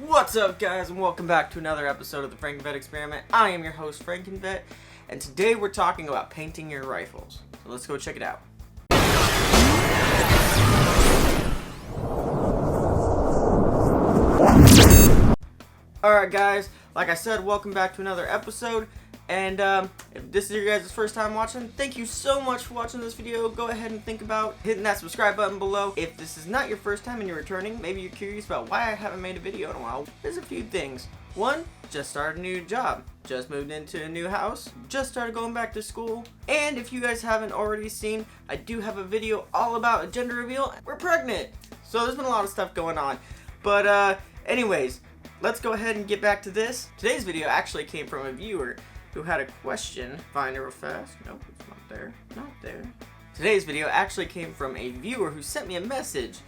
What's up, guys, and welcome back to another episode of the FrankNvet Experiment. I am your host, FrankNvet, and today we're talking about painting your rifles. So let's go check it out. Alright, guys, like I said, welcome back to another episode. And if this is your guys' first time watching, thank you so much for watching this video. Go ahead and think about hitting that subscribe button below. If this is not your first time and you're returning, maybe you're curious about why I haven't made a video in a while. There's a few things. One, just started a new job. Just moved into a new house. Just started going back to school. And if you guys haven't already seen, I do have a video all about a gender reveal. We're pregnant. So there's been a lot of stuff going on. But anyways, let's go ahead and get back to this. Today's video actually came from a viewer who had a question. Find it real fast. Nope, it's not there. Not there. Today's video actually came from a viewer who sent me a message.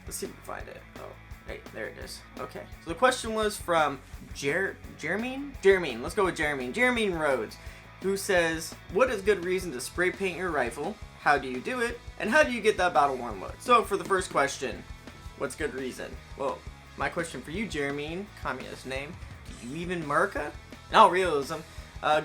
Let's see if we can find it. Oh, hey, there it is. Okay. So the question was from Jermaine? Jermaine. Let's go with Jermaine. Jermaine Rhodes, who says, what is good reason to spray paint your rifle? How do you do it? And how do you get that battle worn look? So for the first question, what's good reason? Well, my question for you, Jermaine, communist name, do you even Merca? In all realism,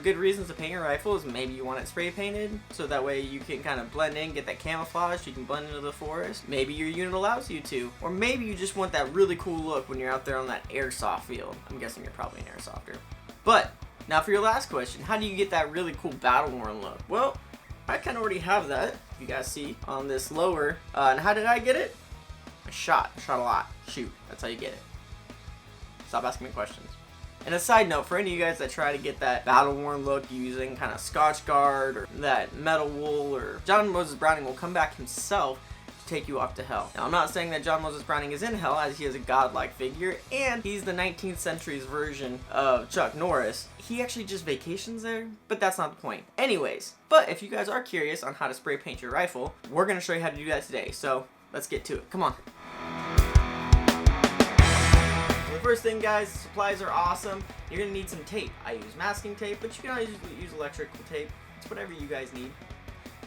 good reasons to paint your rifle is maybe you want it spray painted, so that way you can kind of blend in, get that camouflage, you can blend into the forest. Maybe your unit allows you to. Or maybe you just want that really cool look when you're out there on that airsoft field. I'm guessing you're probably an airsofter. But, now for your last question, how do you get that really cool battle worn look? Well, I kind of already have that, if you guys see, on this lower. And how did I get it? I shot a lot. Shoot, that's how you get it. Stop asking me questions. And a side note, for any of you guys that try to get that battle-worn look using kind of Scotch Guard or that metal wool, or John Moses Browning will come back himself to take you off to hell. Now, I'm not saying that John Moses Browning is in hell, as he is a godlike figure, and he's the 19th century's version of Chuck Norris. He actually just vacations there, but that's not the point. Anyways, but if you guys are curious on how to spray paint your rifle, we're going to show you how to do that today, so let's get to it. Come on. First thing, guys, supplies are awesome. You're gonna need some tape. I use masking tape, but you can always use electrical tape. It's whatever you guys need.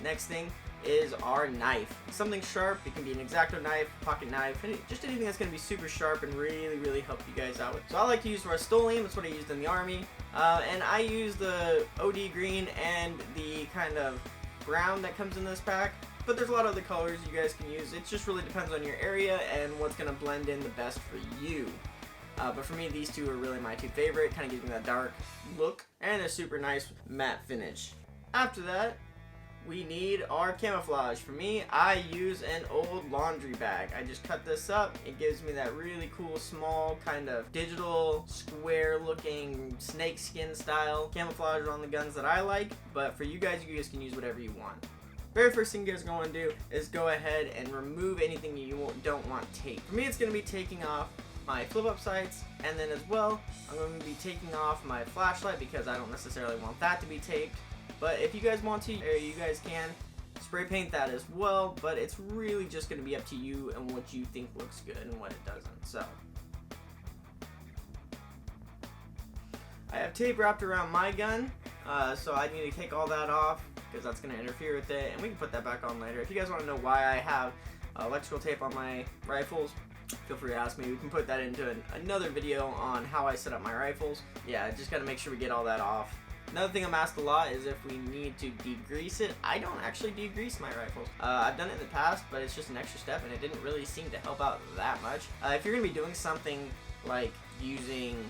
Next thing is our knife. Something sharp. It can be an X-Acto knife, pocket knife, just anything that's gonna be super sharp and really help you guys out with. So I like to use Rust-Oleum. That's what I used in the army, and I use the OD green and the kind of brown that comes in this pack. But there's a lot of other colors you guys can use. It just really depends on your area and what's gonna blend in the best for you. But for me, these two are really my two favorite. Kind of gives me that dark look and a super nice matte finish. After that, we need our camouflage. For me, I use an old laundry bag. I just cut this up. It gives me that really cool, small, kind of digital, square-looking, snakeskin style camouflage on the guns that I like. But for you guys can use whatever you want. Very first thing you guys are going to do is go ahead and remove anything you don't want taped. For me, it's going to be taking off my flip-up sights, and then as well, I'm going to be taking off my flashlight because I don't necessarily want that to be taped. But if you guys want to, you guys can spray paint that as well, but it's really just going to be up to you and what you think looks good and what it doesn't. So I have tape wrapped around my gun, so I need to take all that off because that's going to interfere with it, and we can put that back on later. If you guys want to know why I have electrical tape on my rifles, feel free to ask me. We can put that into another video on how I set up my rifles. Yeah, just gotta make sure we get all that off. Another thing I'm asked a lot is if we need to degrease it. I don't actually degrease my rifles. I've done it in the past, but it's just an extra step and it didn't really seem to help out that much. If you're gonna be doing something like using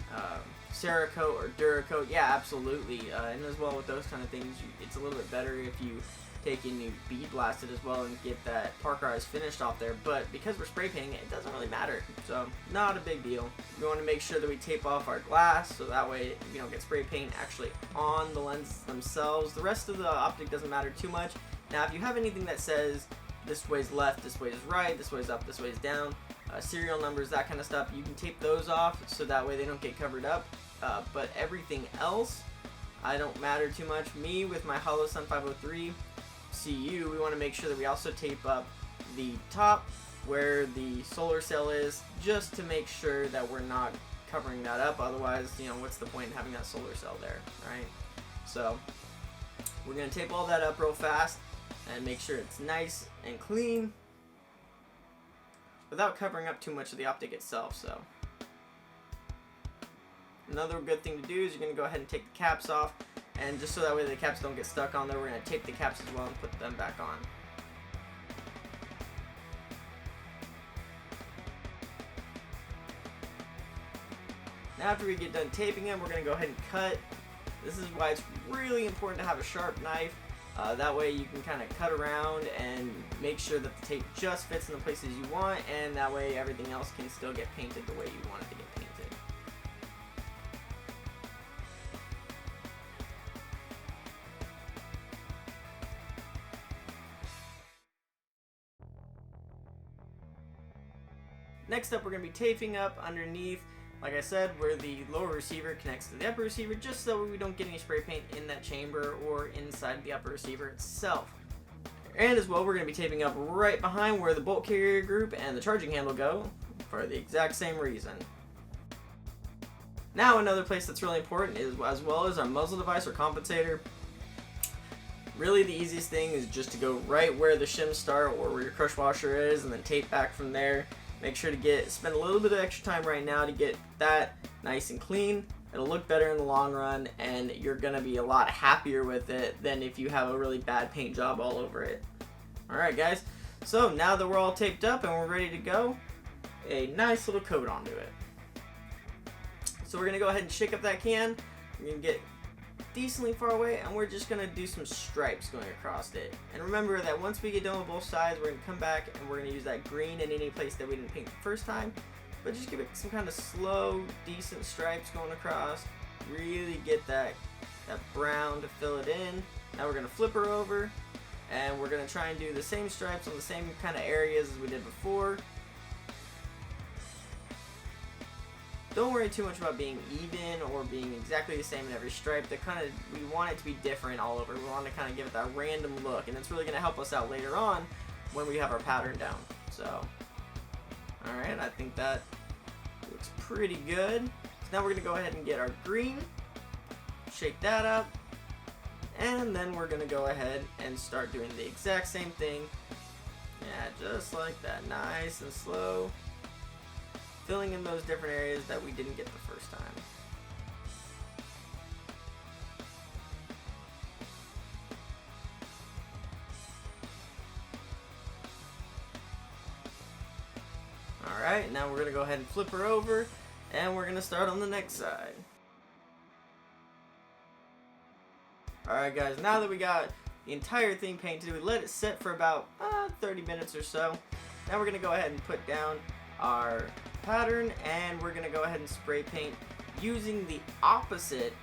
Cerakote or Duracoat, yeah, absolutely. And as well with those kind of things, it's a little bit better if you take and you bead blast it as well and get that parkerized finish off there, but because we're spray painting it doesn't really matter, so not a big deal. We want to make sure that we tape off our glass so that way we don't get spray paint actually on the lenses themselves. The rest of the optic doesn't matter too much. Now if you have anything that says this way's left, this way's right, this way's up, this way's down, serial numbers, that kind of stuff, you can tape those off so that way they don't get covered up, but everything else I don't matter too much. Me with my Hollow Sun 503 CU, we want to make sure that we also tape up the top where the solar cell is, just to make sure that we're not covering that up. Otherwise, what's the point in having that solar cell there, right? So we're going to tape all that up real fast and make sure it's nice and clean without covering up too much of the optic itself. So Another good thing to do is you're going to go ahead and take the caps off, and just so that way the caps don't get stuck on there, we're going to tape the caps as well and put them back on. Now after we get done taping them, we're going to go ahead and cut. This is why it's really important to have a sharp knife. That way you can kind of cut around and make sure that the tape just fits in the places you want, and that way everything else can still get painted the way you want it to get painted. Next up, we're going to be taping up underneath, like I said, where the lower receiver connects to the upper receiver, just so we don't get any spray paint in that chamber or inside the upper receiver itself. And as well, we're going to be taping up right behind where the bolt carrier group and the charging handle go, for the exact same reason. Now another place that's really important is as well as our muzzle device or compensator. Really the easiest thing is just to go right where the shims start or where your crush washer is, and then tape back from there. Make sure to spend a little bit of extra time right now to get that nice and clean. It'll look better in the long run, and you're gonna be a lot happier with it than if you have a really bad paint job all over it. Alright guys, so now that we're all taped up and we're ready to go, a nice little coat onto it. So we're gonna go ahead and shake up that can. We're gonna get decently far away, and we're just gonna do some stripes going across it. And remember that once we get done with both sides, we're gonna come back and we're gonna use that green in any place that we didn't paint the first time, but just give it some kind of slow, decent stripes going across. Really get that brown to fill it in. Now we're gonna flip her over, and we're gonna try and do the same stripes on the same kind of areas as we did before. Don't worry too much about being even or being exactly the same in every stripe. We want it to be different all over. We want to kind of give it that random look, and it's really going to help us out later on when we have our pattern down. So, alright, I think that looks pretty good. So now we're going to go ahead and get our green, shake that up, and then we're going to go ahead and start doing the exact same thing. Yeah, just like that, nice and slow. Filling in those different areas that we didn't get the first time. Alright, now we're going to go ahead and flip her over, and we're going to start on the next side. Alright guys, now that we got the entire thing painted, we let it sit for about 30 minutes or so. Now we're going to go ahead and put down our pattern, and we're going to go ahead and spray paint using the opposite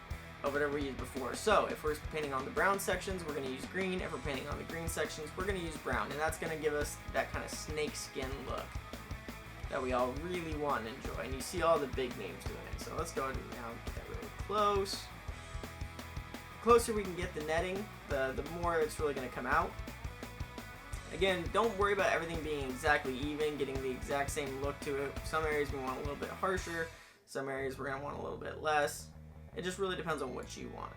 of whatever we used before. So if we're painting on the brown sections, we're going to use green. If we're painting on the green sections, we're going to use brown, and that's going to give us that kind of snake skin look that we all really want and enjoy. And you see all the big names doing it. So let's go ahead and now get that really close. The closer we can get the netting, the more it's really going to come out. Again, don't worry about everything being exactly even, getting the exact same look to it. Some areas we want a little bit harsher, some areas we're going to want a little bit less. It just really depends on what you want.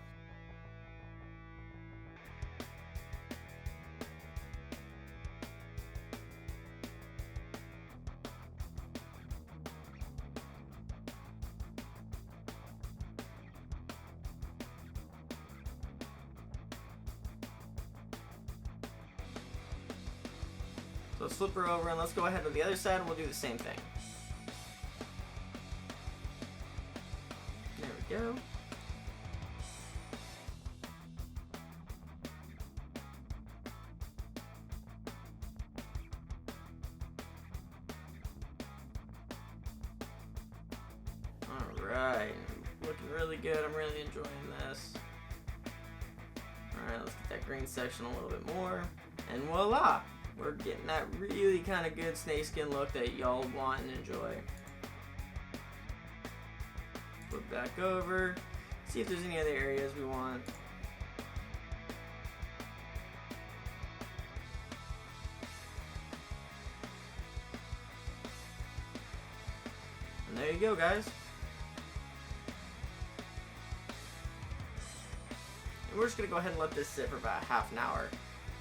So let's flip her over, and let's go ahead to the other side and we'll do the same thing. There we go. Alright, looking really good. I'm really enjoying this. Alright, let's get that green section a little bit more. And voila! We're getting that really kind of good snakeskin look that y'all want and enjoy. Flip back over. See if there's any other areas we want. And there you go, guys. And we're just going to go ahead and let this sit for about half an hour.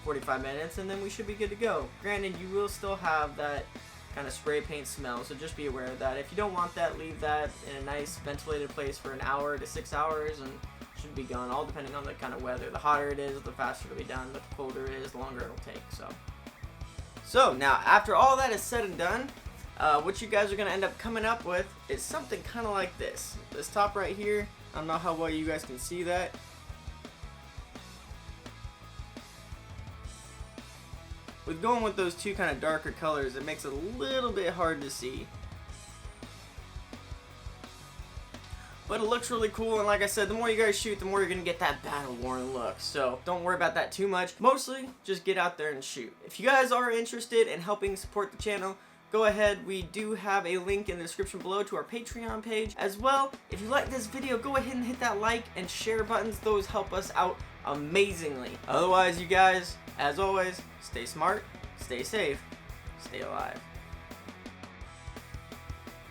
45 minutes, and then we should be good to go. Granted, you will still have that kind of spray paint smell, so just be aware of that. If you don't want that, leave that in a nice ventilated place for an hour to 6 hours and it should be gone, all depending on the kind of weather. The hotter it is, the faster it'll be done. The colder it is, the longer it'll take. So now, after all that is said and done, what you guys are going to end up coming up with is something kind of like this. This top right here, I don't know how well you guys can see that. With going with those two kind of darker colors, it makes it a little bit hard to see. But it looks really cool, and like I said, the more you guys shoot, the more you're going to get that battle-worn look. So don't worry about that too much. Mostly, just get out there and shoot. If you guys are interested in helping support the channel, go ahead. We do have a link in the description below to our Patreon page. As well, if you like this video, go ahead and hit that like and share buttons. Those help us out amazingly. Otherwise, you guys, as always, stay smart, stay safe, stay alive.